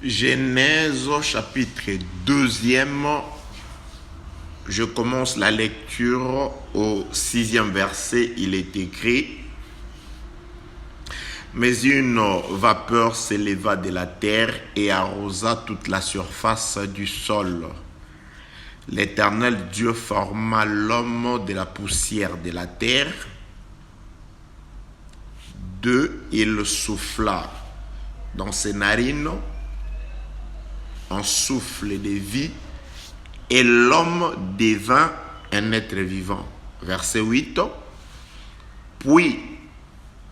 Genèse chapitre 2e, je commence la lecture au 6e verset, il est écrit: Mais une vapeur s'éleva de la terre et arrosa toute la surface du sol. L'Éternel Dieu forma l'homme de la poussière de la terre. 2. Il souffla dans ses narines un souffle de vie et l'homme devint un être vivant. Verset 8. Puis,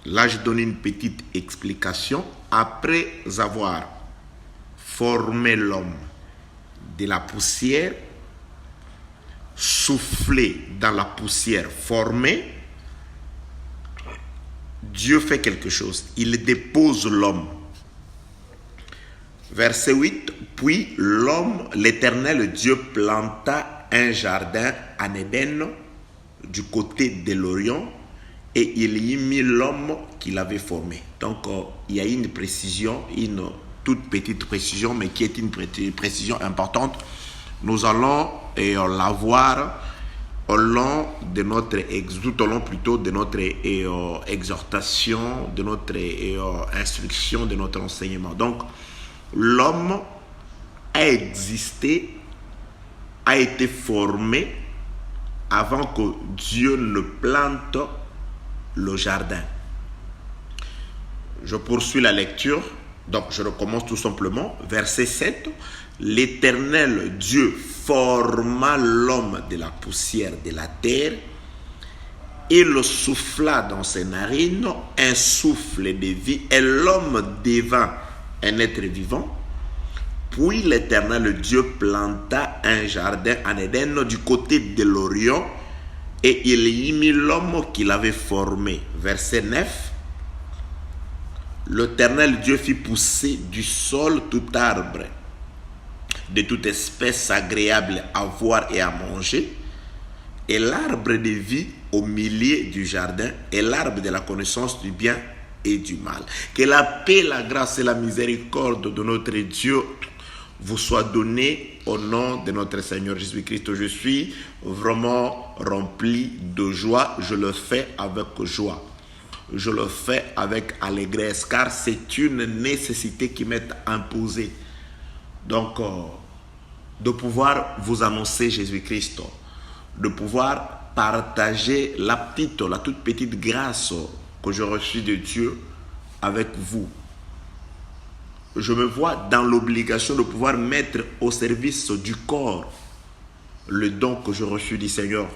là je donne une petite explication. Après avoir formé l'homme de la poussière, soufflé dans la poussière formée, Dieu fait quelque chose. Il dépose l'homme. Verset 8. Puis l'homme, l'Éternel Dieu, planta un jardin en Éden du côté de l'Orient et il y mit l'homme qu'il avait formé. Donc il y a une précision, une toute petite précision, mais qui est une précision importante. Nous allons la voir au long de notre de notre exhortation, de notre instruction, de notre enseignement. Donc, l'homme a existé, a été formé avant que Dieu ne plante le jardin. Je poursuis la lecture, donc je recommence tout simplement. Verset 7. L'Éternel Dieu forma l'homme de la poussière de la terre et le souffla dans ses narines un souffle de vie et l'homme devint un être vivant. Puis l'Éternel Dieu planta un jardin en Éden du côté de l'Orient et il y mit l'homme qu'il avait formé. Verset 9. L'Éternel Dieu fit pousser du sol tout arbre de toute espèce agréable à voir et à manger, et l'arbre de vie au milieu du jardin, et l'arbre de la connaissance du bien et du mal. Que la paix, la grâce et la miséricorde de notre Dieu vous soient données au nom de notre Seigneur Jésus-Christ. Je suis vraiment rempli de joie, je le fais avec joie. Je le fais avec allégresse, car c'est une nécessité qui m'est imposée. Donc, de pouvoir vous annoncer Jésus-Christ, de pouvoir partager la toute petite grâce que j'ai reçue de Dieu avec vous. Je me vois dans l'obligation de pouvoir mettre au service du corps le don que j'ai reçu du Seigneur.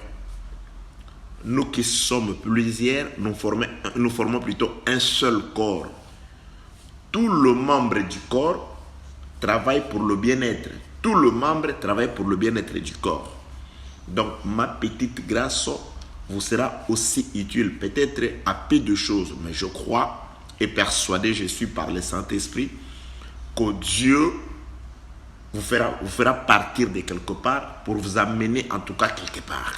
Nous qui sommes plusieurs, nous formons plutôt un seul corps. Tout le membre du corps travaille pour le bien-être. Tout le membre travaille pour le bien-être du corps. Donc, ma petite grâce vous sera aussi utile, peut-être à peu de choses, mais je crois et persuadé, je suis par le Saint-Esprit, que Dieu vous fera partir de quelque part pour vous amener en tout cas quelque part.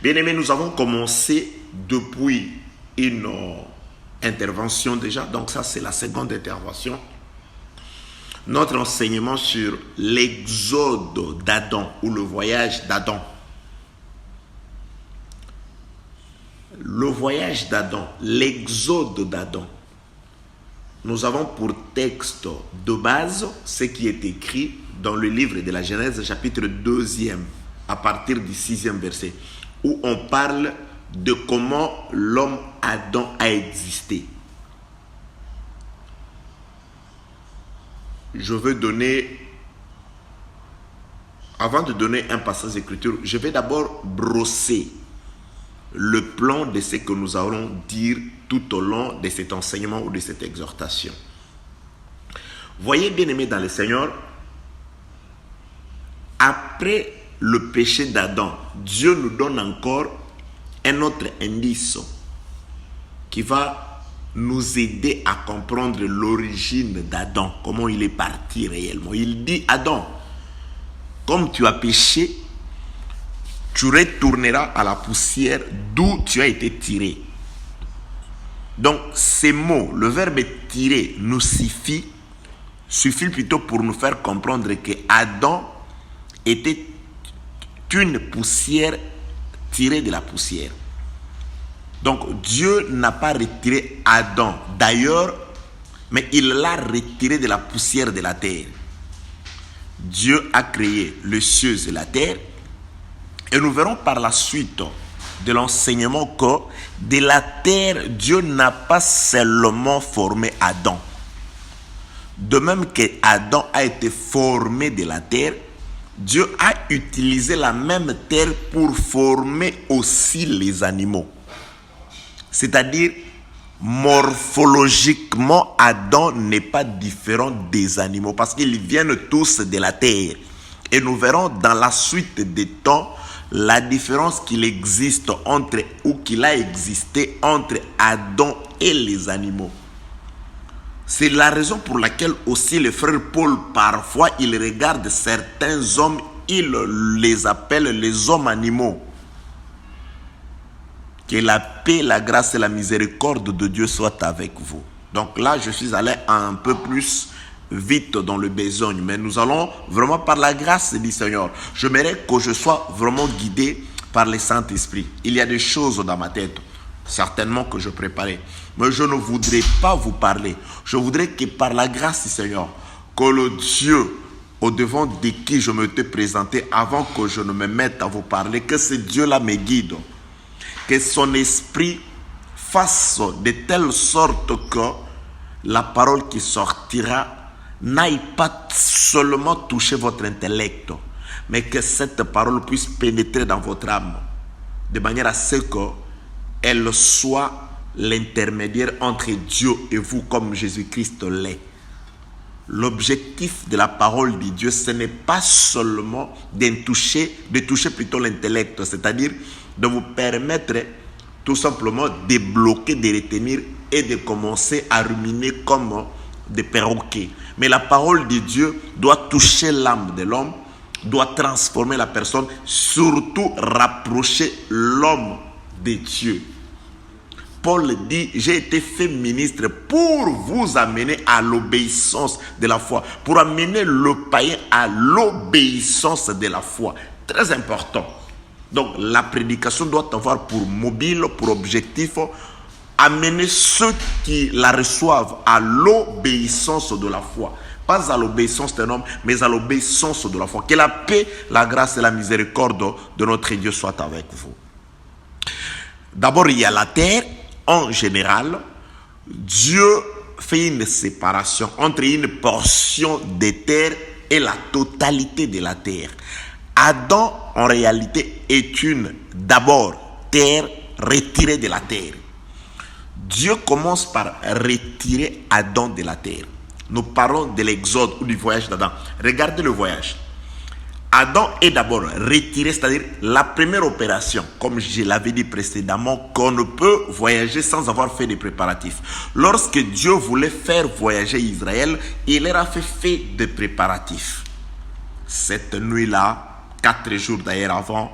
Bien-aimés, nous avons commencé depuis une intervention déjà, donc ça c'est la seconde intervention. Notre enseignement sur l'exode d'Adam ou le voyage d'Adam. Le voyage d'Adam, l'exode d'Adam. Nous avons pour texte de base ce qui est écrit dans le livre de la Genèse, chapitre 2e, à partir du 6e verset, où on parle de comment l'homme Adam a existé. Je veux donner, avant de donner un passage d'écriture, je vais d'abord brosser le plan de ce que nous allons dire tout au long de cet enseignement ou de cette exhortation. Voyez, bien-aimés dans le Seigneur, après le péché d'Adam, Dieu nous donne encore un autre indice qui va nous aider à comprendre l'origine d'Adam, comment il est parti réellement. Il dit: Adam, comme tu as péché, tu retourneras à la poussière d'où tu as été tiré. Donc, ces mots, le verbe tirer nous signifie suffit plutôt pour nous faire comprendre que Adam était une poussière tirée de la poussière. Donc Dieu n'a pas retiré Adam d'ailleurs, mais il l'a retiré de la poussière de la terre. Dieu a créé les cieux et la terre, et nous verrons par la suite de l'enseignement que de la terre, Dieu n'a pas seulement formé Adam. De même que Adam a été formé de la terre, Dieu a utilisé la même terre pour former aussi les animaux. C'est-à-dire, morphologiquement, Adam n'est pas différent des animaux parce qu'ils viennent tous de la terre. Et nous verrons dans la suite des temps la différence qu'il existe entre, ou qu'il a existé entre Adam et les animaux. C'est la raison pour laquelle aussi le frère Paul, parfois, il regarde certains hommes, il les appelle les hommes animaux. Que la paix, la grâce et la miséricorde de Dieu soient avec vous. Donc là, je suis allé un peu plus vite dans le besogne, mais nous allons vraiment par la grâce du Seigneur. J'aimerais que je sois vraiment guidé par le Saint-Esprit. Il y a des choses dans ma tête, certainement que je préparais, mais je ne voudrais pas vous parler. Je voudrais que par la grâce du Seigneur, que le Dieu au devant de qui je me t'ai présenté avant que je ne me mette à vous parler, que ce Dieu-là me guide. Que son esprit fasse de telle sorte que la parole qui sortira n'aille pas seulement toucher votre intellect, mais que cette parole puisse pénétrer dans votre âme, de manière à ce qu'elle soit l'intermédiaire entre Dieu et vous, comme Jésus-Christ l'est. L'objectif de la parole de Dieu, ce n'est pas seulement de toucher plutôt l'intellect, c'est-à-dire de vous permettre tout simplement de bloquer, de retenir et de commencer à ruminer comme des perroquets. Mais la parole de Dieu doit toucher l'âme de l'homme, doit transformer la personne, surtout rapprocher l'homme de Dieu. Paul dit, j'ai été fait ministre pour vous amener à l'obéissance de la foi, pour amener le païen à l'obéissance de la foi. Très important. Donc la prédication doit avoir pour mobile, pour objectif, amener ceux qui la reçoivent à l'obéissance de la foi. Pas à l'obéissance d'un homme, mais à l'obéissance de la foi. Que la paix, la grâce et la miséricorde de notre Dieu soient avec vous. D'abord, il y a la terre. En général, Dieu fait une séparation entre une portion de terre et la totalité de la terre. Adam, en réalité, est d'abord terre retirée de la terre. Dieu commence par retirer Adam de la terre. Nous parlons de l'exode ou du voyage d'Adam. Regardez le voyage. Adam est d'abord retiré, c'est-à-dire la première opération, comme je l'avais dit précédemment, qu'on ne peut voyager sans avoir fait des préparatifs. Lorsque Dieu voulait faire voyager Israël, il leur a fait des préparatifs. Cette nuit-là, 4 jours d'ailleurs avant,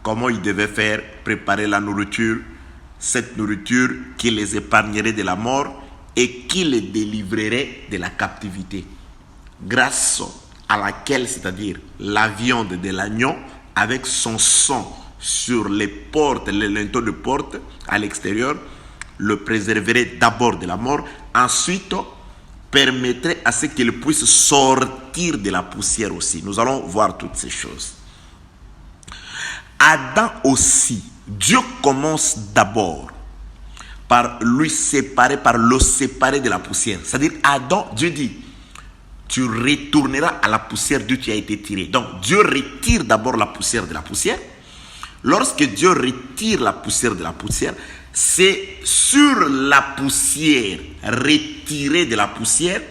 comment ils devaient faire, préparer la nourriture, cette nourriture qui les épargnerait de la mort et qui les délivrerait de la captivité. Grâce à laquelle, c'est-à-dire la viande de l'agneau avec son sang sur les portes, les linteaux de porte à l'extérieur, le préserverait d'abord de la mort, ensuite permettrait à ce qu'il puisse sortir de la poussière aussi. Nous allons voir toutes ces choses. Adam aussi, Dieu commence d'abord par le séparer de la poussière. C'est-à-dire Adam, Dieu dit, tu retourneras à la poussière d'où tu as été tiré. Donc Dieu retire d'abord la poussière de la poussière. Lorsque Dieu retire la poussière de la poussière, c'est sur la poussière, retirée de la poussière,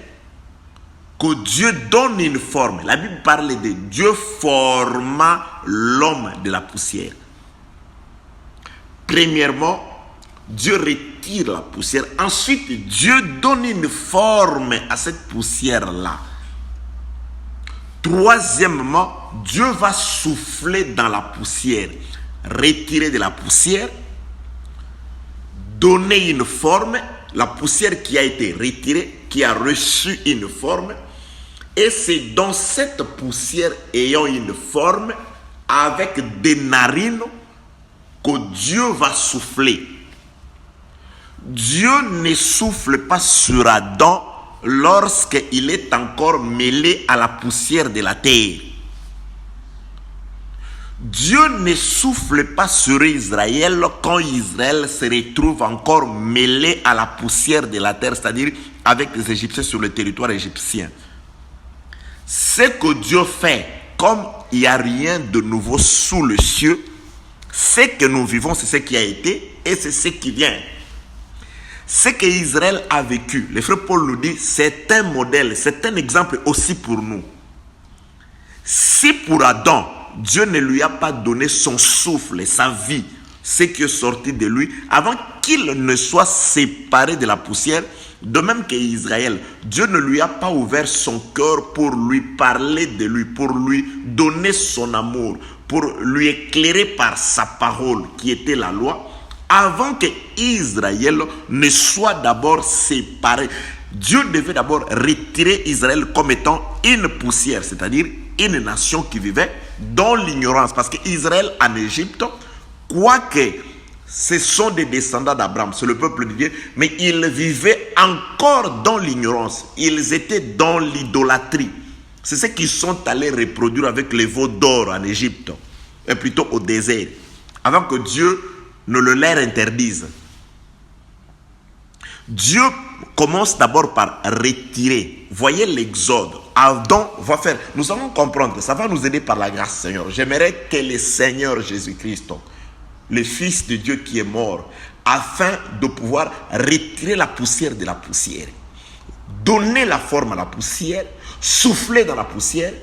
que Dieu donne une forme. La Bible parle de Dieu forma l'homme de la poussière. Premièrement, Dieu retire la poussière. Ensuite, Dieu donne une forme à cette poussière-là. Troisièmement, Dieu va souffler dans la poussière, retirer de la poussière, donner une forme, la poussière qui a été retirée, qui a reçu une forme. Et c'est dans cette poussière ayant une forme, avec des narines, que Dieu va souffler. Dieu ne souffle pas sur Adam lorsqu'il est encore mêlé à la poussière de la terre. Dieu ne souffle pas sur Israël quand Israël se retrouve encore mêlé à la poussière de la terre, c'est-à-dire avec les Égyptiens sur le territoire égyptien. Ce que Dieu fait, comme il n'y a rien de nouveau sous le ciel, ce que nous vivons, c'est ce qui a été et c'est ce qui vient. Ce qu'Israël a vécu, le frère Paul nous dit, c'est un modèle, c'est un exemple aussi pour nous. Si pour Adam, Dieu ne lui a pas donné son souffle, sa vie, ce qui est sorti de lui, avant qu'il ne soit séparé de la poussière, de même qu'Israël, Dieu ne lui a pas ouvert son cœur pour lui parler de lui, pour lui donner son amour, pour lui éclairer par sa parole qui était la loi, avant que Israël ne soit d'abord séparé. Dieu devait d'abord retirer Israël comme étant une poussière, c'est-à-dire une nation qui vivait dans l'ignorance. Parce qu'Israël en Égypte, quoique ce sont des descendants d'Abraham, c'est le peuple de Dieu, mais ils vivaient encore dans l'ignorance. Ils étaient dans l'idolâtrie. C'est ce qu'ils sont allés reproduire avec les veaux d'or en Égypte, et plutôt au désert, avant que Dieu ne le leur interdise. Dieu commence d'abord par retirer. Voyez l'Exode. Adam va faire. Nous allons comprendre. Ça va nous aider par la grâce, Seigneur. J'aimerais que le Seigneur Jésus-Christ, le Fils de Dieu qui est mort, afin de pouvoir retirer la poussière de la poussière, donner la forme à la poussière, souffler dans la poussière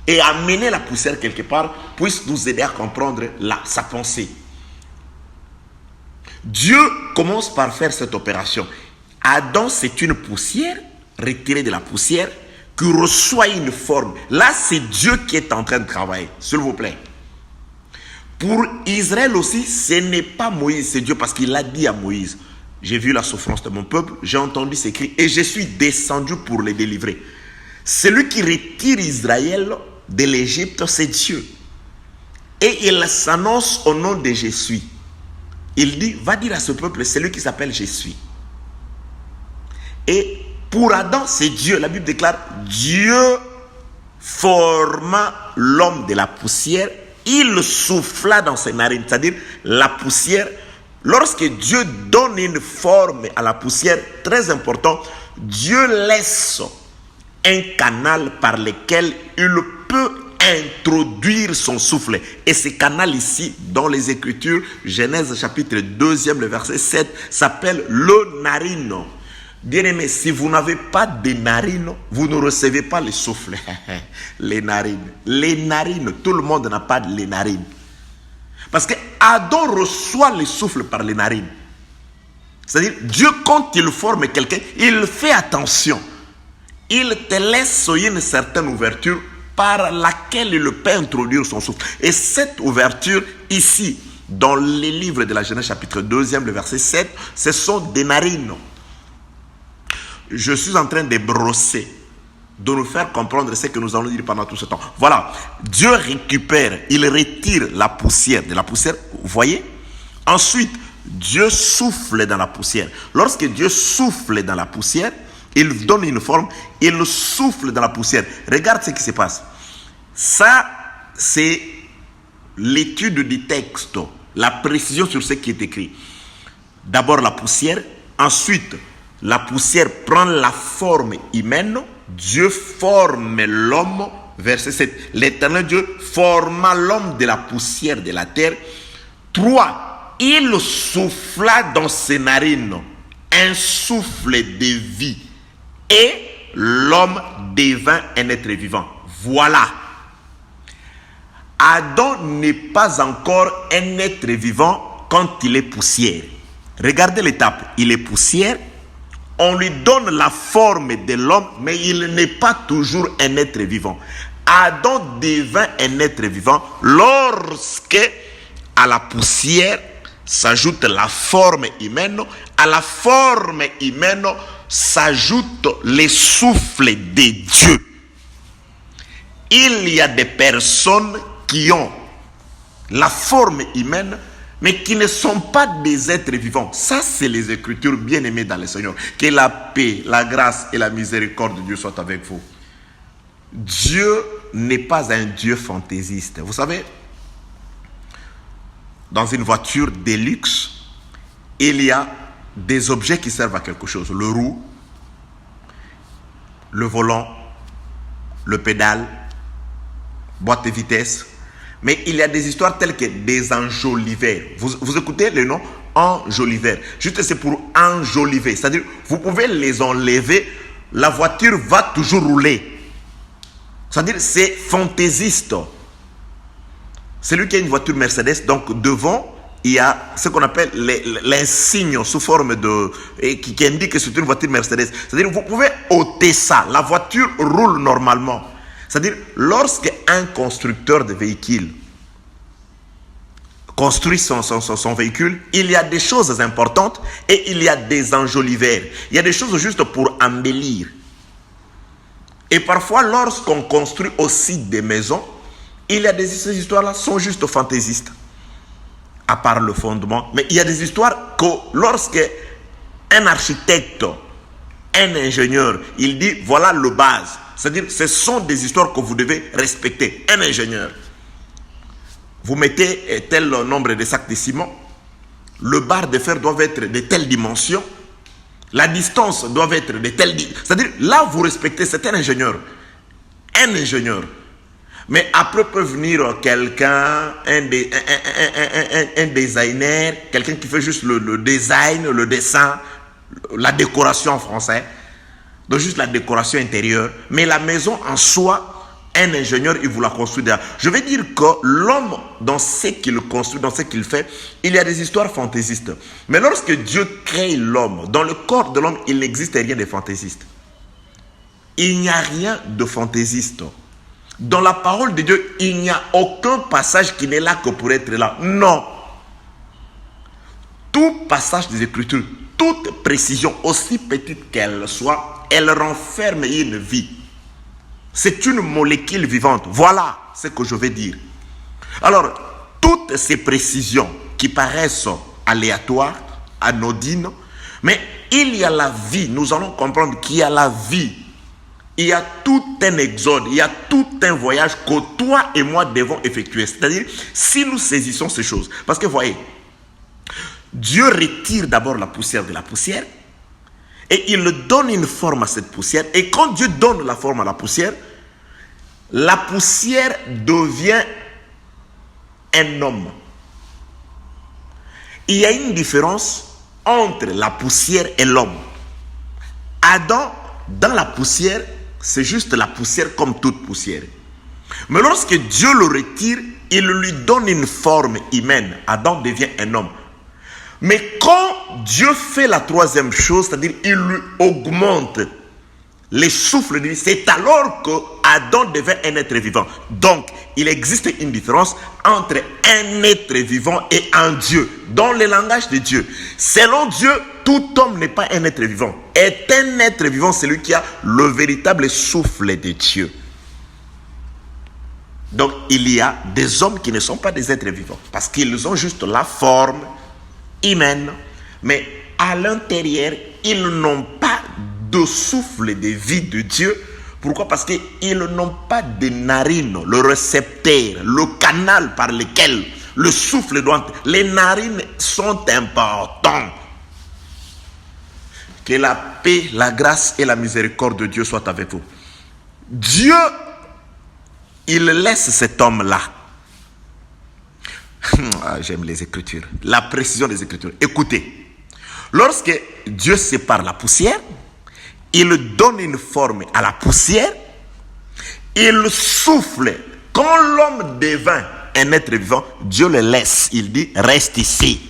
et amener la poussière quelque part, puisse nous aider à comprendre sa pensée. Dieu commence par faire cette opération. Adam, c'est une poussière, retirée de la poussière, qui reçoit une forme. Là, c'est Dieu qui est en train de travailler, s'il vous plaît. Pour Israël aussi, ce n'est pas Moïse, c'est Dieu, parce qu'il a dit à Moïse, j'ai vu la souffrance de mon peuple, j'ai entendu ces cris, et je suis descendu pour les délivrer. Celui qui retire Israël de l'Égypte, c'est Dieu. Et il s'annonce au nom de Je suis. Il dit, va dire à ce peuple, c'est lui qui s'appelle Je suis. Et pour Adam, c'est Dieu. La Bible déclare, Dieu forma l'homme de la poussière, il souffla dans ses narines, c'est-à-dire la poussière. Lorsque Dieu donne une forme à la poussière, très important, Dieu laisse un canal par lequel il peut introduire son souffle. Et ce canal ici, dans les Écritures, Genèse chapitre 2, le verset 7, s'appelle le narine. Bien-aimé, si vous n'avez pas de narines, vous ne recevez pas le souffle. Les narines, tout le monde n'a pas les narines. Parce que Adam reçoit le souffle par les narines. C'est-à-dire, Dieu, quand il forme quelqu'un, il fait attention. Il te laisse une certaine ouverture par laquelle il peut introduire son souffle. Et cette ouverture, ici, dans les livres de la Genèse chapitre 2, le verset 7, ce sont des narines. Je suis en train de brosser, de nous faire comprendre ce que nous allons dire pendant tout ce temps. Voilà, Dieu récupère, il retire la poussière de la poussière, vous voyez. Ensuite, Dieu souffle dans la poussière. Lorsque Dieu souffle dans la poussière, il donne une forme, il souffle dans la poussière. Regarde ce qui se passe. Ça, c'est l'étude du texte, la précision sur ce qui est écrit. D'abord la poussière, ensuite la poussière prend la forme humaine. Dieu forme l'homme. Verset 7. L'éternel Dieu forma l'homme de la poussière de la terre. 3. Il souffla dans ses narines un souffle de vie. Et l'homme devint un être vivant. Voilà. Adam n'est pas encore un être vivant quand il est poussière. Regardez l'étape. Il est poussière. On lui donne la forme de l'homme, mais il n'est pas toujours un être vivant. Adam devint un être vivant lorsque à la poussière s'ajoute la forme humaine. À la forme humaine s'ajoute les souffles de Dieu. Il y a des personnes qui ont la forme humaine, mais qui ne sont pas des êtres vivants. Ça, c'est les Écritures bien-aimées dans le Seigneur. Que la paix, la grâce et la miséricorde de Dieu soient avec vous. Dieu n'est pas un Dieu fantaisiste. Vous savez, dans une voiture de luxe, il y a des objets qui servent à quelque chose. Le roue, le volant, le pédale, boîte de vitesse. Mais il y a des histoires telles que des enjoliveurs. Vous écoutez le nom enjoliveur. Juste c'est pour enjoliver. C'est-à-dire, vous pouvez les enlever, la voiture va toujours rouler. C'est-à-dire, c'est fantaisiste. Celui qui a une voiture Mercedes, donc devant, il y a ce qu'on appelle l'insigne sous forme de... qui indique que c'est une voiture Mercedes. C'est-à-dire, vous pouvez ôter ça. La voiture roule normalement. C'est-à-dire, lorsque un constructeur de véhicule construit son véhicule, il y a des choses importantes et il y a des enjoliveurs. Il y a des choses juste pour embellir. Et parfois, lorsqu'on construit aussi des maisons, il y a ces histoires-là sont juste fantaisistes, à part le fondement. Mais il y a des histoires que lorsque un architecte, un ingénieur, il dit voilà le base. C'est-à-dire, ce sont des histoires que vous devez respecter. Un ingénieur, vous mettez tel nombre de sacs de ciment, le bar de fer doit être de telle dimension, la distance doit être de telle dimension. C'est-à-dire, là, vous respectez, c'est un ingénieur. Un ingénieur. Mais après peut venir quelqu'un, un designer, quelqu'un qui fait juste le design, le dessin, la décoration en français. Donc juste la décoration intérieure. Mais la maison en soi, un ingénieur, il vous la construit derrière. Je veux dire que l'homme, dans ce qu'il construit, dans ce qu'il fait, il y a des histoires fantaisistes. Mais lorsque Dieu crée l'homme, dans le corps de l'homme, il n'existe rien de fantaisiste. Il n'y a rien de fantaisiste. Dans la parole de Dieu, il n'y a aucun passage qui n'est là que pour être là. Non. Tout passage des Écritures, toute précision, aussi petite qu'elle soit, elle renferme une vie. C'est une molécule vivante. Voilà ce que je veux dire. Alors, toutes ces précisions qui paraissent aléatoires, anodines, mais il y a la vie. Nous allons comprendre qu'il y a la vie. Il y a tout un exode, il y a tout un voyage que toi et moi devons effectuer. C'est-à-dire, si nous saisissons ces choses. Parce que, voyez, Dieu retire d'abord la poussière de la poussière et il donne une forme à cette poussière. Et quand Dieu donne la forme à la poussière devient un homme. Il y a une différence entre la poussière et l'homme. Adam, dans la poussière, c'est juste la poussière comme toute poussière. Mais lorsque Dieu le retire, il lui donne une forme humaine. Adam devient un homme. Mais quand Dieu fait la troisième chose, c'est-à-dire il lui augmente les souffles de vie, c'est alors que Adam devient un être vivant. Donc, il existe une différence entre un être vivant et un Dieu. Dans le langage de Dieu, selon Dieu, tout homme n'est pas un être vivant. Est un être vivant celui qui a le véritable souffle de Dieu. Donc, il y a des hommes qui ne sont pas des êtres vivants parce qu'ils ont juste la forme humaine, mais à l'intérieur, ils n'ont pas de souffle de vie de Dieu. Pourquoi? Parce qu'ils n'ont pas de narines, le récepteur, le canal par lequel le souffle doit entrer. Les narines sont importantes. Que la paix, la grâce et la miséricorde de Dieu soient avec vous. Dieu, il laisse cet homme-là. J'aime les Écritures. La précision des Écritures. Écoutez, lorsque Dieu sépare la poussière, il donne une forme à la poussière, il souffle. Quand l'homme devint un être vivant, Dieu le laisse. Il dit, reste ici.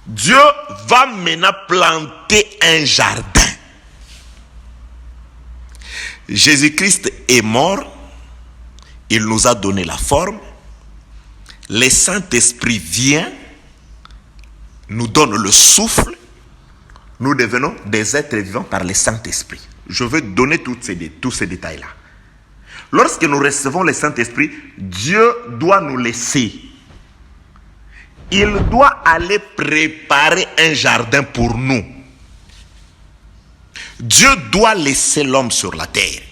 Dieu va maintenant planter un jardin. Jésus-Christ est mort. Il nous a donné la forme. Le Saint-Esprit vient, nous donne le souffle, nous devenons des êtres vivants par le Saint-Esprit. Je veux donner tous ces détails-là. Lorsque nous recevons le Saint-Esprit, Dieu doit nous laisser. Il doit aller préparer un jardin pour nous. Dieu doit laisser l'homme sur la terre.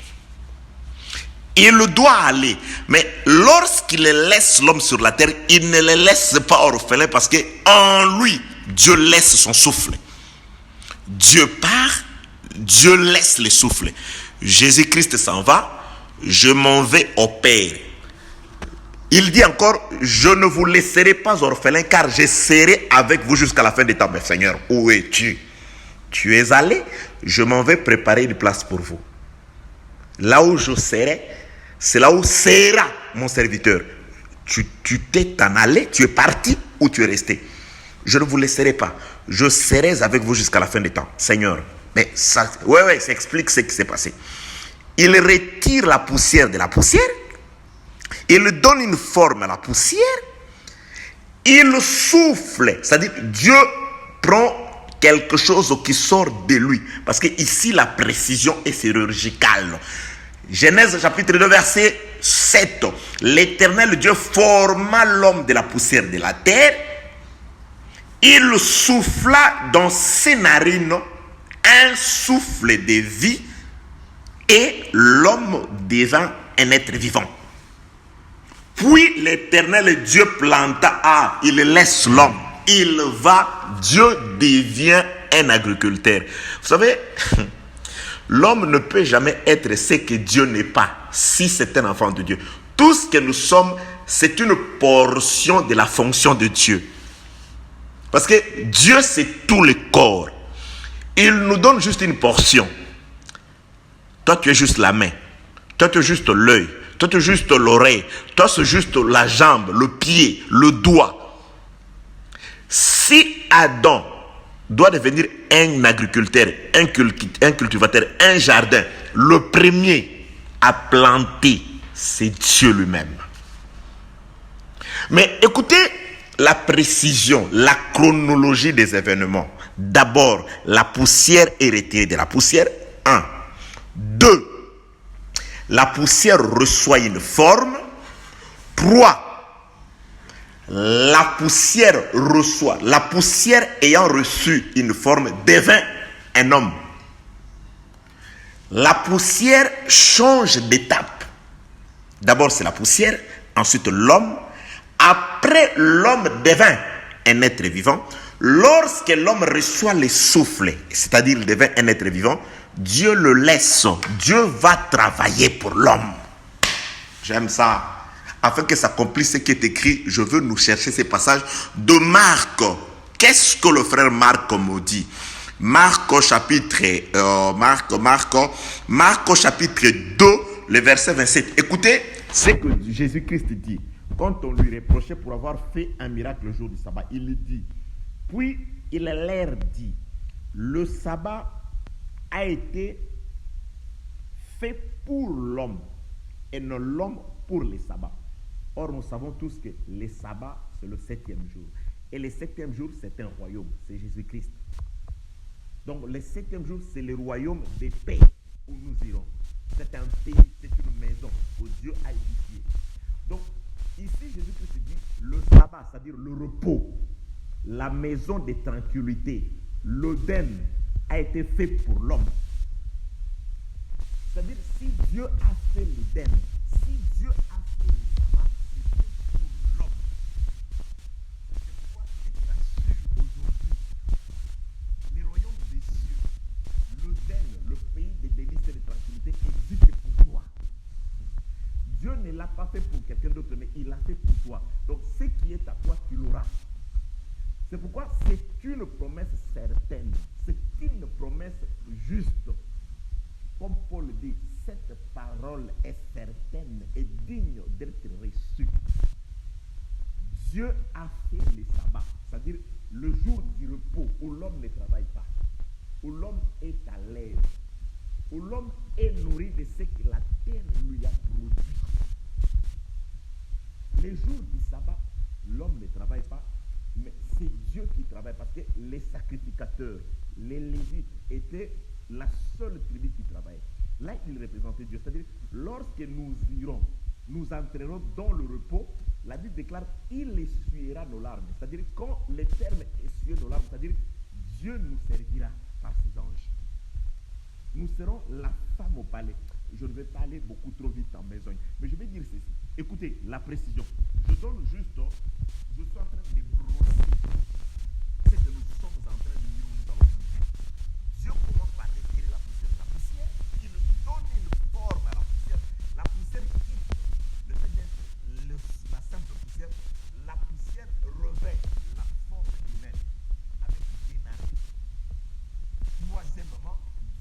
Il doit aller. Mais lorsqu'il laisse l'homme sur la terre, il ne le laisse pas orphelin parce qu'en lui, Dieu laisse son souffle. Dieu part, Dieu laisse le souffle. Jésus-Christ s'en va, je m'en vais au Père. Il dit encore, je ne vous laisserai pas orphelin car je serai avec vous jusqu'à la fin des temps. Mais Seigneur, où es-tu? Tu es allé, je m'en vais préparer une place pour vous. Là où je serai, c'est là où sera mon serviteur. Tu t'es en allé, tu es parti ou tu es resté. Je ne vous laisserai pas. Je serai avec vous jusqu'à la fin des temps. Seigneur. Mais ça, ça explique ce qui s'est passé. Il retire la poussière de la poussière. Il donne une forme à la poussière. Il souffle. C'est-à-dire, Dieu prend quelque chose qui sort de lui. Parce que ici, la précision est chirurgicale. Genèse chapitre 2, verset 7. L'Éternel Dieu forma l'homme de la poussière de la terre. Il souffla dans ses narines un souffle de vie et l'homme devint un être vivant. Puis l'Éternel Dieu planta, il laisse l'homme, il va, Dieu devient un agriculteur. Vous savez, l'homme ne peut jamais être ce que Dieu n'est pas, si c'est un enfant de Dieu. Tout ce que nous sommes, c'est une portion de la fonction de Dieu. Parce que Dieu, c'est tout le corps. Il nous donne juste une portion. Toi, tu es juste la main. Toi, tu es juste l'œil. Toi, tu es juste l'oreille. Toi, c'est juste la jambe, le pied, le doigt. Si Adam doit devenir un agriculteur, un cultivateur, un jardin, le premier à planter, c'est Dieu lui-même. Mais écoutez la précision, la chronologie des événements. D'abord, la poussière est retirée de la poussière. 1. 2. La poussière reçoit une forme. 3. La poussière ayant reçu une forme devint un homme. La poussière change d'étape. D'abord, c'est la poussière, ensuite l'homme. Après, l'homme devint un être vivant. Lorsque l'homme reçoit le souffle, c'est-à-dire il devient un être vivant, Dieu le laisse. Dieu va travailler pour l'homme. J'aime ça. Afin que s'accomplisse ce qui est écrit, je veux nous chercher ces passages de Marc. Qu'est-ce que le frère Marc me dit? Marc chapitre 2, le verset 27. Écoutez ce que Jésus-Christ dit. Quand on lui reprochait pour avoir fait un miracle le jour du sabbat, il dit, puis il leur dit, le sabbat a été fait pour l'homme et non l'homme pour le sabbat. Or, nous savons tous que le sabbat, c'est le 7e jour. Et le 7e jour, c'est un royaume, c'est Jésus-Christ. Donc, le 7e jour, c'est le royaume des paix où nous irons. C'est un pays, c'est une maison où Dieu a édifié. Donc, ici, Jésus-Christ dit, le sabbat, c'est-à-dire le repos, la maison de tranquillité, l'Éden a été fait pour l'homme. C'est-à-dire, si Dieu a fait l'Éden, si Dieu a fait le sabbat, c'est fait pour l'homme. C'est pourquoi je t'assure aujourd'hui, les royaumes des cieux, l'Éden, le pays de délices et de tranquillité, existe pour toi. Dieu ne l'a pas fait pour quelqu'un d'autre, mais il l'a fait pour toi. Donc, ce qui est à toi, tu l'auras. C'est pourquoi c'est une promesse certaine. C'est une promesse juste. Comme Paul dit, cette parole est certaine et digne d'être reçue. Dieu a fait le sabbat, c'est-à-dire le jour du repos où l'homme ne travaille pas, où l'homme est à l'aise, où l'homme est nourri de ce que la terre lui a produit. Les jours du sabbat, l'homme ne travaille pas, mais c'est Dieu qui travaillent, parce que les sacrificateurs, les Lévites étaient la seule tribu qui travaillait. Là, ils représentaient Dieu. C'est-à-dire, lorsque nous irons, nous entrerons dans le repos, la Bible déclare, il essuiera nos larmes. C'est-à-dire, quand le terme essuie nos larmes, c'est-à-dire, Dieu nous servira par ses anges. Nous serons la femme au palais. Je ne vais pas aller beaucoup trop vite en besogne, mais je vais dire ceci. Écoutez, la précision. Je donne juste, je suis en train de brosser ce que nous sommes en train de dire, nous allons dire. Dieu commence par retirer la poussière. La poussière, il donne une forme à la poussière. La poussière quitte le fait d'être la simple poussière. La poussière revêt la forme humaine avec des narines. Troisièmement,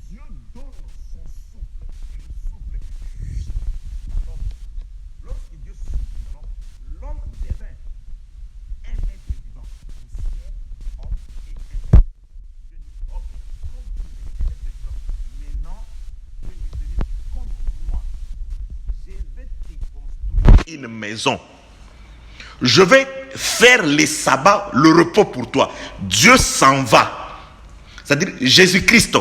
Dieu donne son souffle. Il souffle dans l'homme. Lorsque Dieu souffle dans l'homme devint un être vivant. Poussière, homme et un être. Dieu dit, ok, comme tu es un être vivant, maintenant, tu es devenu comme moi. Je vais te construire une maison. Je vais faire les sabbats, le repos pour toi. Dieu s'en va. C'est-à-dire, Jésus-Christ,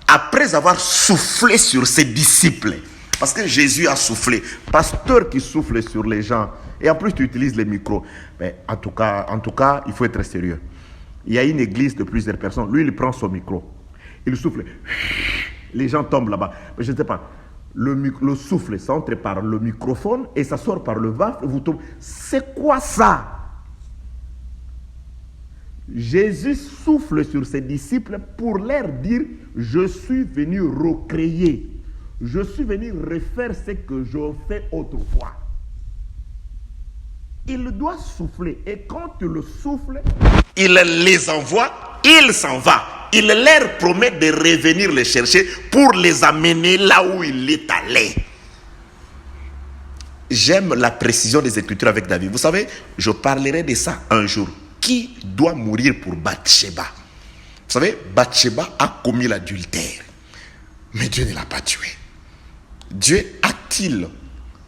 après avoir soufflé sur ses disciples, parce que Jésus a soufflé, pasteur qui souffle sur les gens, et en plus tu utilises les micros, mais en tout cas, il faut être sérieux. Il y a une église de plusieurs personnes, lui il prend son micro, il souffle, les gens tombent là-bas, mais je ne sais pas, le souffle, ça entre par le microphone et ça sort par le ventre, vous tombez. C'est quoi ça? Jésus souffle sur ses disciples pour leur dire, je suis venu recréer, je suis venu refaire ce que je fais autrefois. Il doit souffler, et quand il le souffle, il les envoie, il s'en va. Il leur promet de revenir les chercher pour les amener là où il est allé. J'aime la précision des Écritures avec David. Vous savez, je parlerai de ça un jour. Qui doit mourir pour Bathsheba? Vous savez, Bathsheba a commis l'adultère. Mais Dieu ne l'a pas tué. Dieu a-t-il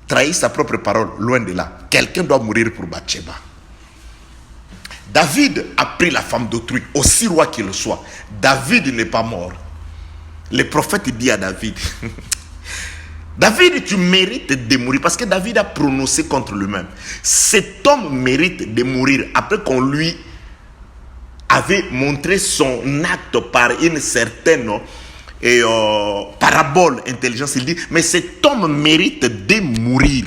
trahi sa propre parole? Loin de là. Quelqu'un doit mourir pour Bathsheba. David a pris la femme d'autrui, aussi roi qu'il soit. David n'est pas mort. Le prophète dit à David, David, tu mérites de mourir, parce que David a prononcé contre lui-même. Cet homme mérite de mourir après qu'on lui avait montré son acte par une certaine parabole intelligence. Il dit, mais cet homme mérite de mourir.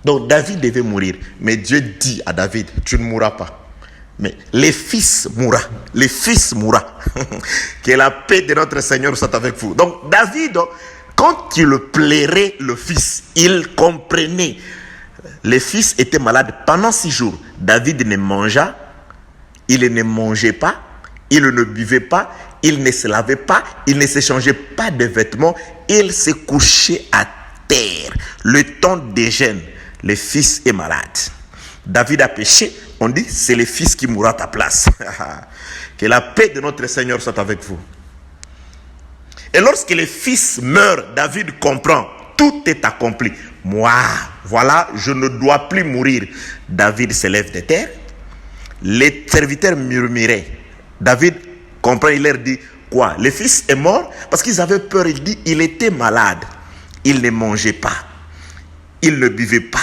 Donc David devait mourir, mais Dieu dit à David, tu ne mourras pas. Mais les fils mourra. Les fils mourra. Que la paix de notre Seigneur soit avec vous. Donc David, quand il plairait le fils, il comprenait. Les fils étaient malades pendant 6 jours. David ne mangea, il ne mangeait pas, il ne buvait pas, il ne se lavait pas, il ne se changeait pas de vêtements, il se couchait à terre. Le temps des jeûnes, le fils est malade. David a péché, on dit c'est le fils qui mourra à ta place. Que la paix de notre Seigneur soit avec vous. Et lorsque le fils meurt, David comprend, tout est accompli. Moi, voilà, je ne dois plus mourir. David se lève de terre. Les serviteurs murmuraient. David comprend, il leur dit, quoi? Le fils est mort? Parce qu'ils avaient peur, il dit, il était malade. Il ne mangeait pas. Il ne buvait pas.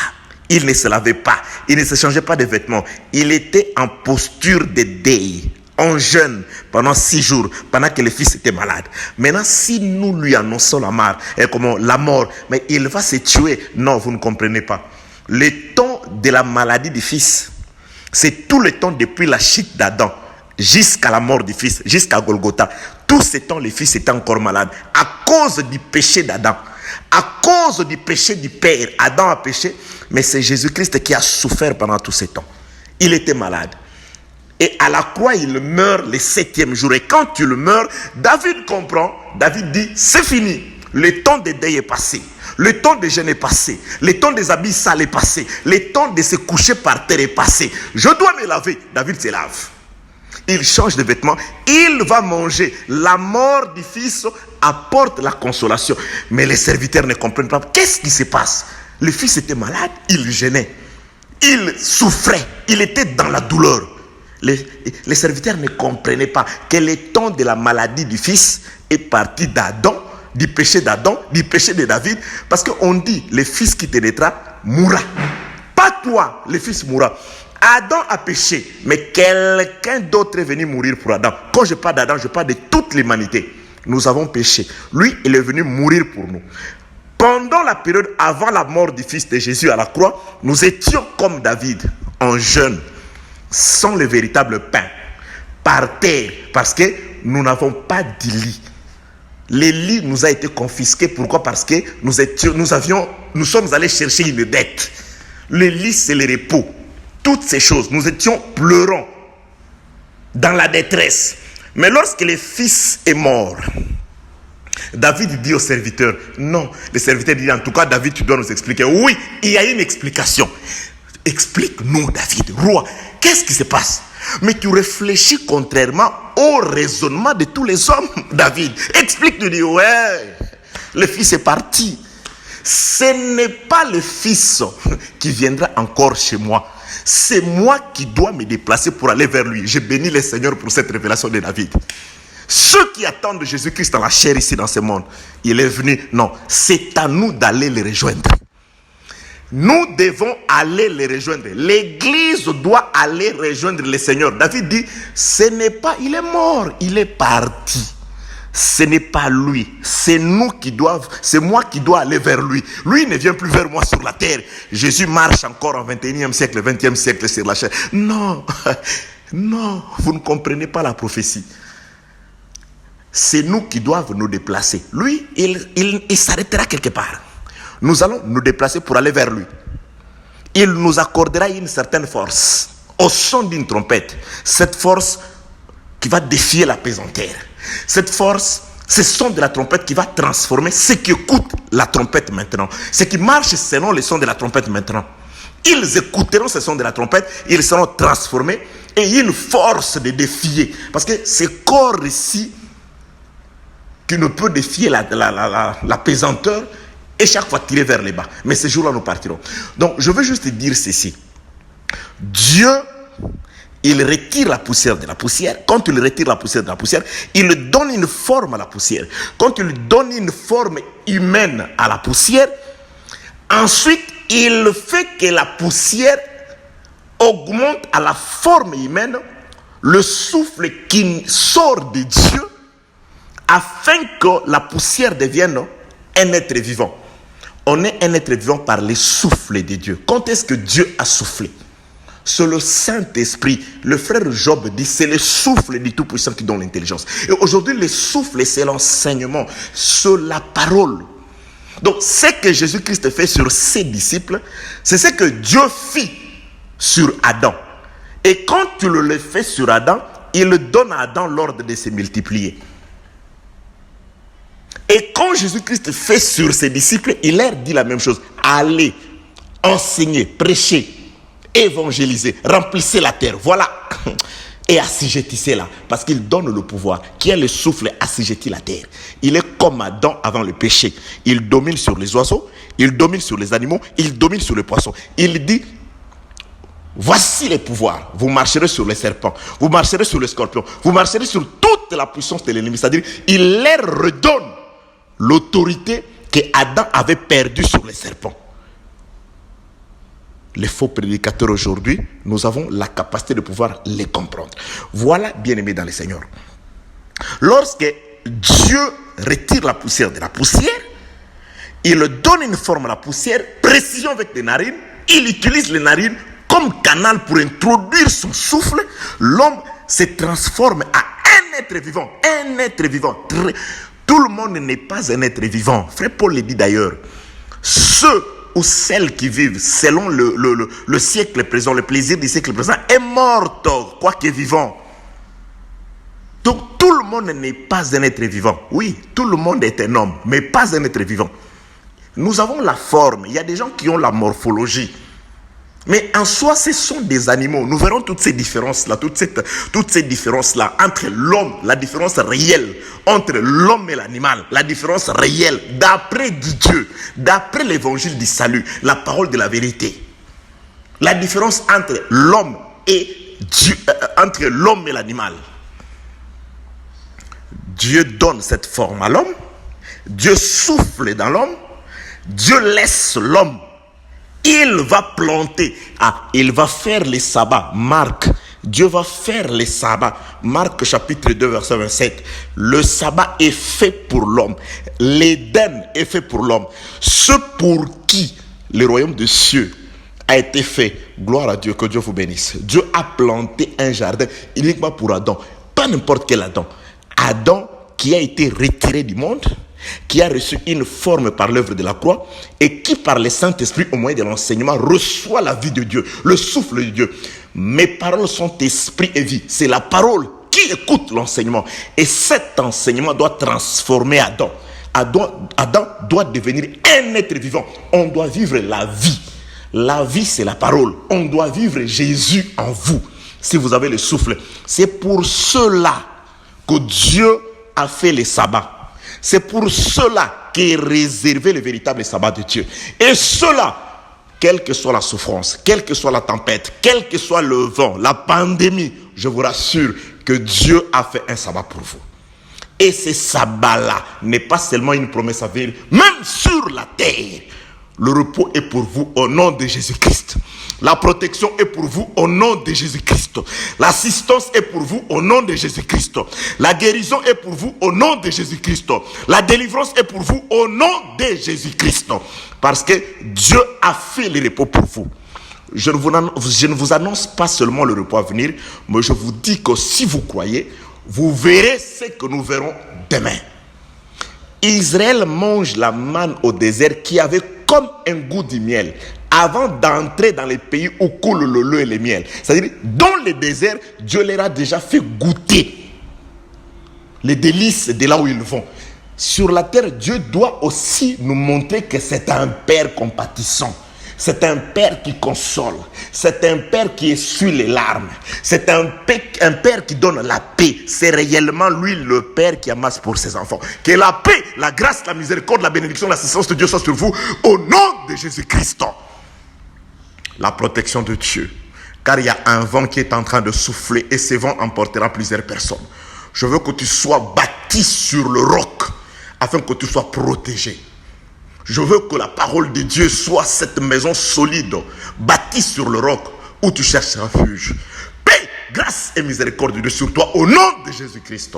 Il ne se lavait pas. Il ne se changeait pas de vêtements. Il était en posture de deuil, en jeûne, pendant 6 jours, pendant que le fils était malade. Maintenant, si nous lui annonçons la mort, mais il va se tuer. Non, vous ne comprenez pas. Le temps de la maladie du fils, c'est tout le temps depuis la chute d'Adam, jusqu'à la mort du fils, jusqu'à Golgotha. Tout ce temps, le fils était encore malade. À cause du péché d'Adam. À cause du péché du père, Adam a péché, mais c'est Jésus-Christ qui a souffert pendant tout ce temps. Il était malade. Et à la croix, il meurt le 7e jour. Et quand il meurt, David comprend. David dit, c'est fini. Le temps de deuil est passé. Le temps de jeûne est passé. Le temps des habits sales est passé. Le temps de se coucher par terre est passé. Je dois me laver. David se lave. Il change de vêtements, il va manger. La mort du fils apporte la consolation. Mais les serviteurs ne comprennent pas. Qu'est-ce qui se passe? Le fils était malade, il gênait. Il souffrait, il était dans la douleur. les serviteurs ne comprenaient pas que le temps de la maladie du fils est parti d'Adam, du péché d'Adam, du péché de David, parce qu'on dit, le fils qui te naîtra mourra. Pas toi, le fils mourra. Adam a péché, mais quelqu'un d'autre est venu mourir pour Adam. Quand je parle d'Adam, je parle de toute l'humanité. Nous avons péché. Lui, il est venu mourir pour nous. Pendant la période avant la mort du fils de Jésus à la croix, nous étions comme David, en jeûne, sans le véritable pain, par terre, parce que nous n'avons pas de lit. Le lit nous a été confisqué. Pourquoi? Parce que nous sommes allés chercher une dette. Le lit, c'est le repos. Toutes ces choses, nous étions pleurants, dans la détresse. Mais lorsque le fils est mort, David dit au serviteur, non, le serviteur dit, en tout cas, David, tu dois nous expliquer. Oui, il y a une explication. Explique-nous, David, roi, qu'est-ce qui se passe? Mais tu réfléchis contrairement au raisonnement de tous les hommes, David. Explique-nous, ouais, le fils est parti. Ce n'est pas le fils qui viendra encore chez moi. C'est moi qui dois me déplacer pour aller vers lui. Je bénis le Seigneur pour cette révélation de David. Ceux qui attendent Jésus-Christ dans la chair ici dans ce monde, il est venu. Non, c'est à nous d'aller les rejoindre. Nous devons aller les rejoindre. L'église doit aller rejoindre le Seigneur. David dit, ce n'est pas, il est mort, il est parti. Ce n'est pas lui, c'est nous qui doivent, c'est moi qui dois aller vers lui. Lui ne vient plus vers moi sur la terre. Jésus marche encore en 21e siècle, 20e siècle sur la chair. Non, non, vous ne comprenez pas la prophétie. C'est nous qui devons nous déplacer. Lui, il s'arrêtera quelque part. Nous allons nous déplacer pour aller vers lui. Il nous accordera une certaine force au son d'une trompette. Cette force qui va défier la pesanteur. Cette force, ce son de la trompette qui va transformer ceux qui écoutent la trompette maintenant. Ceux qui marchent selon le son de la trompette maintenant. Ils écouteront ce son de la trompette, ils seront transformés et une force de défier. Parce que ce corps ici qui ne peut défier la pesanteur et chaque fois tirer vers les bas. Mais ce jour-là, nous partirons. Donc, je veux juste dire ceci. Dieu, il retire la poussière de la poussière. Quand il retire la poussière de la poussière, il donne une forme à la poussière. Quand il donne une forme humaine à la poussière, ensuite, il fait que la poussière augmente à la forme humaine le souffle qui sort de Dieu afin que la poussière devienne un être vivant. On est un être vivant par le souffle de Dieu. Quand est-ce que Dieu a soufflé? C'est le Saint-Esprit. Le frère Job dit, c'est le souffle du Tout-Puissant qui donne l'intelligence. Et aujourd'hui, le souffle, c'est l'enseignement, c'est la parole. Donc, ce que Jésus-Christ fait sur ses disciples, c'est ce que Dieu fit sur Adam. Et quand tu le fais sur Adam, il donne à Adam l'ordre de se multiplier. Et quand Jésus-Christ fait sur ses disciples, il leur dit la même chose. Allez, enseignez, prêchez, évangélisez, remplissez la terre. Voilà. Et assujettissez-la. Parce qu'il donne le pouvoir. Qui est le souffle assujettit la terre. Il est comme Adam avant le péché. Il domine sur les oiseaux, il domine sur les animaux, il domine sur les poissons. Il dit, voici les pouvoirs. Vous marcherez sur les serpents, vous marcherez sur les scorpions, vous marcherez sur toute la puissance de l'ennemi. C'est-à-dire, il leur redonne l'autorité que Adam avait perdue sur les serpents. Les faux prédicateurs aujourd'hui, nous avons la capacité de pouvoir les comprendre. Voilà, bien-aimés dans le Seigneur. Lorsque Dieu retire la poussière de la poussière, il donne une forme à la poussière, précision avec les narines, il utilise les narines comme canal pour introduire son souffle. L'homme se transforme à un être vivant. Un être vivant. Tout le monde n'est pas un être vivant. Frère Paul le dit d'ailleurs. Ceux ou celles qui vivent selon le siècle présent, le plaisir du siècle présent, est morte, quoique vivant. Donc tout le monde n'est pas un être vivant. Oui, tout le monde est un homme, mais pas un être vivant. Nous avons la forme. Il y a des gens qui ont la morphologie. Mais en soi, ce sont des animaux. Nous verrons toutes ces différences-là, toutes ces différences-là entre l'homme, la différence réelle entre l'homme et l'animal, la différence réelle d'après Dieu, d'après l'évangile du salut, la parole de la vérité. La différence entre l'homme et entre l'homme et l'animal. Dieu donne cette forme à l'homme, Dieu souffle dans l'homme, Dieu laisse l'homme. Il va planter, il va faire les sabbats. Marc, Dieu va faire les sabbats. Marc chapitre 2 verset 27. Le sabbat est fait pour l'homme. L'Éden est fait pour l'homme. Ce pour qui le royaume des cieux a été fait. Gloire à Dieu, que Dieu vous bénisse. Dieu a planté un jardin uniquement pour Adam. Pas n'importe quel Adam. Adam qui a été retiré du monde, qui a reçu une forme par l'œuvre de la croix et qui par le Saint-Esprit au moyen de l'enseignement reçoit la vie de Dieu, le souffle de Dieu. Mes paroles sont esprit et vie. C'est la parole qui écoute l'enseignement. Et cet enseignement doit transformer Adam. Adam doit devenir un être vivant. On doit vivre la vie. La vie, c'est la parole. On doit vivre Jésus en vous. Si vous avez le souffle. C'est pour cela que Dieu a fait les sabbats. C'est pour cela qu'est réservé le véritable sabbat de Dieu. Et cela, quelle que soit la souffrance, quelle que soit la tempête, quel que soit le vent, la pandémie, je vous rassure que Dieu a fait un sabbat pour vous. Et ce sabbat-là n'est pas seulement une promesse à venir, même sur la terre. Le repos est pour vous au nom de Jésus-Christ. La protection est pour vous au nom de Jésus-Christ. L'assistance est pour vous au nom de Jésus-Christ. La guérison est pour vous au nom de Jésus-Christ. La délivrance est pour vous au nom de Jésus-Christ. Parce que Dieu a fait le repos pour vous. Je ne vous annonce pas seulement le repos à venir, mais je vous dis que si vous croyez, vous verrez ce que nous verrons demain. Israël mange la manne au désert qui avait comme un goût du miel avant d'entrer dans les pays où coule le lait et le miel. C'est-à-dire, dans le désert, Dieu leur a déjà fait goûter les délices de là où ils vont. Sur la terre, Dieu doit aussi nous montrer que c'est un Père compatissant. C'est un Père qui console. C'est un Père qui essuie les larmes. C'est un Père qui donne la paix. C'est réellement lui le Père qui amasse pour ses enfants. Que la paix, la grâce, la miséricorde, la bénédiction, l'assistance de Dieu soit sur vous au nom de Jésus-Christ. La protection de Dieu. Car il y a un vent qui est en train de souffler et ce vent emportera plusieurs personnes. Je veux que tu sois bâti sur le roc afin que tu sois protégé. Je veux que la parole de Dieu soit cette maison solide, bâtie sur le roc, où tu cherches refuge. Paix, grâce et miséricorde de Dieu sur toi, au nom de Jésus-Christ.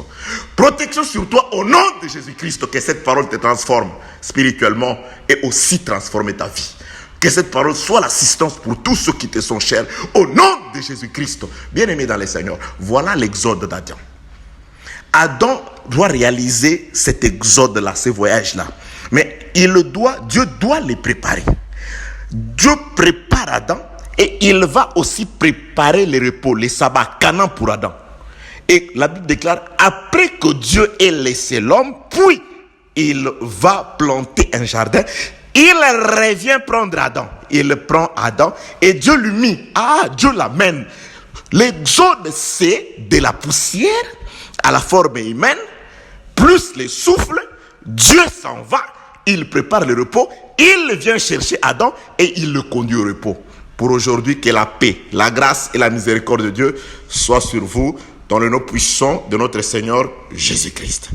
Protection sur toi, au nom de Jésus-Christ. Que cette parole te transforme spirituellement et aussi transforme ta vie. Que cette parole soit l'assistance pour tous ceux qui te sont chers, au nom de Jésus-Christ. Bien-aimé dans le Seigneur, voilà l'exode d'Adam. Adam doit réaliser cet exode-là, ce voyage-là. Mais Dieu doit les préparer. Dieu prépare Adam et il va aussi préparer le repos, les sabbats, Canaan pour Adam. Et la Bible déclare, après que Dieu ait laissé l'homme, puis il va planter un jardin, il revient prendre Adam. Il prend Adam et Dieu lui mit, Dieu l'amène. L'exode, c'est de la poussière à la forme humaine, plus le souffle, Dieu s'en va. Il prépare le repos, il vient chercher Adam et il le conduit au repos. Pour aujourd'hui, que la paix, la grâce et la miséricorde de Dieu soient sur vous dans le nom puissant de notre Seigneur Jésus-Christ.